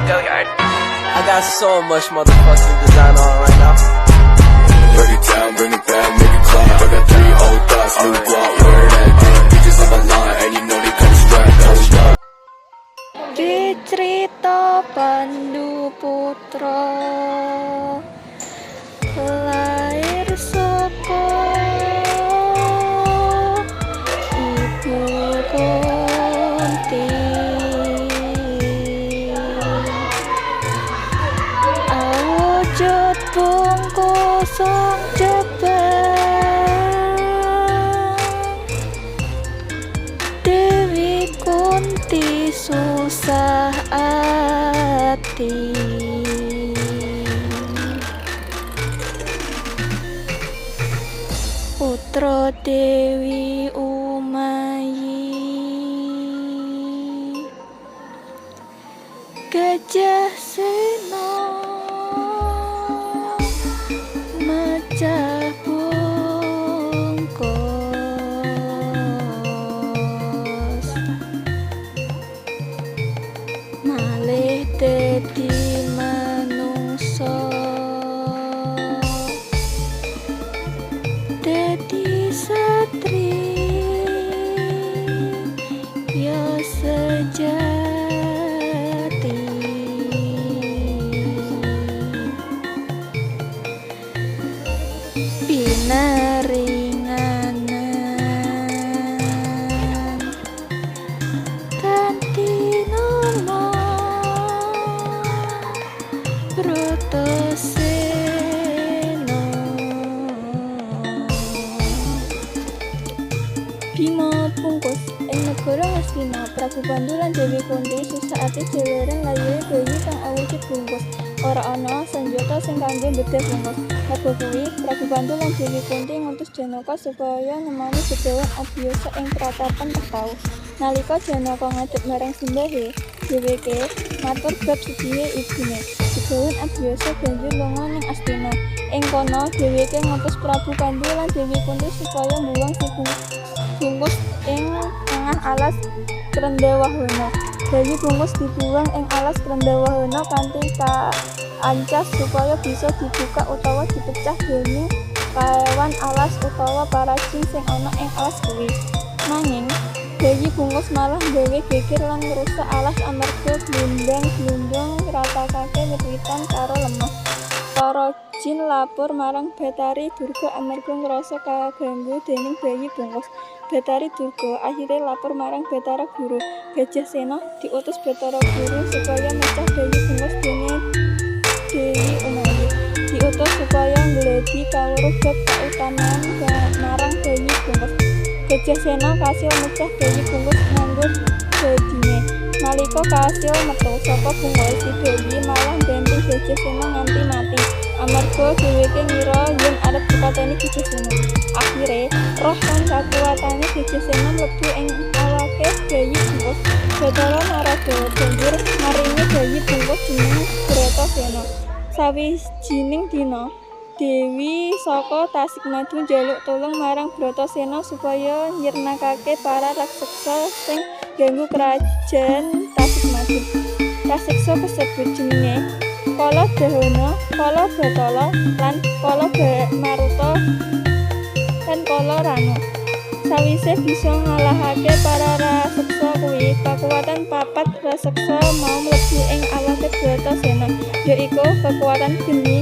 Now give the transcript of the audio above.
I got so much motherfucking design on right now. Break it down, bring it back, make it clap. I got 3 old thoughts, new guap, wear that damn. Bitches on my line, and you know they come strapped. Hold up. Di cerita Pandu Putra lahir saka Ibu Kunti. Awujud bungkus sang jebang Dewi Kunti susah hati. Putra Dewi Umayi Gajah Sena mecah bungkus malih dadi manungsa dadi satri ya sejati. Pinaringanan kanthi nama Bratasena. Bima Bungkus. Ing negara Ngastina, Prabu Pandhu lan Dewi Kunti susah ati dheweran layure bayi kang awujud bungkus. Ora ana sanjata sing kanggo mbedhah bungkus. Merga kuwi, Prabu Pandhu lan Dewi Kunti ngutus Janaka supaya nemoni Begawan Abiyasa ing pratapan Tahtau. Nalika Janaka ngadhep marang simbahe, dheweke matur bab sedhihe ibune. Begawan Abiyasa banjur lunga ning Astina. Ing kono dheweke ngutus Prabu Pandhu lan Dewi Kunti supaya mbuwang si bungkus ing tengah alas Krendawahana. Bayi bungkus dibuwang ing alas Krendawahana kanthi kaancas supaya bisa dibuka utawa dipecah dening kewan alas utawa para jin sing ana ing alas kuwi. Nanging bayi bungkus malah gawe geger lan ngrusak alas amarga glundang-glundung ratakake wit-witan karo lemah. Para jin lapor marang Bathari Durga amarga ngrasa kaganggu dening bayi bungkus. Bathari Durga akhire lapor marang Bathara Guru. Gajah Sena diutus Bathara Guru supaya mecah bayi bungkus dening Dewi Umayi. Diutus supaya nggledhi kawruh bab kautamaan marang bayi bungkus. Gajah Sena kasil mecah bayi bungkus nganggo badine. Nalika kasil metu saka bungkus, si Dewi malah mbenting Gajah Sena nganti mati. Amarga dheweke ngira yen arep dipateni Gajah Sena. Akhire roh lan kakuwatane Gajah Sena mlebu ing awake bayi bungkus. Bathara Narada banjur maringi bayi bungkus jeneng Bratasena. Sawijining dina Dewi saka Tasikmadu njaluk tulung marang Bratasena supaya nyirnakake para raksasa sing ganggu kerajaan Tasikmadu. Raseksa kasebut jenenge Kala Dahana, Kala Batala, lan Kala Maruta lan Kala Ranu. Sawise bisa ngalahake para raseksa kuwi, kekuatan papat raseksa mau mlebu ing awake Bratasena, yaiku kekuatan geni,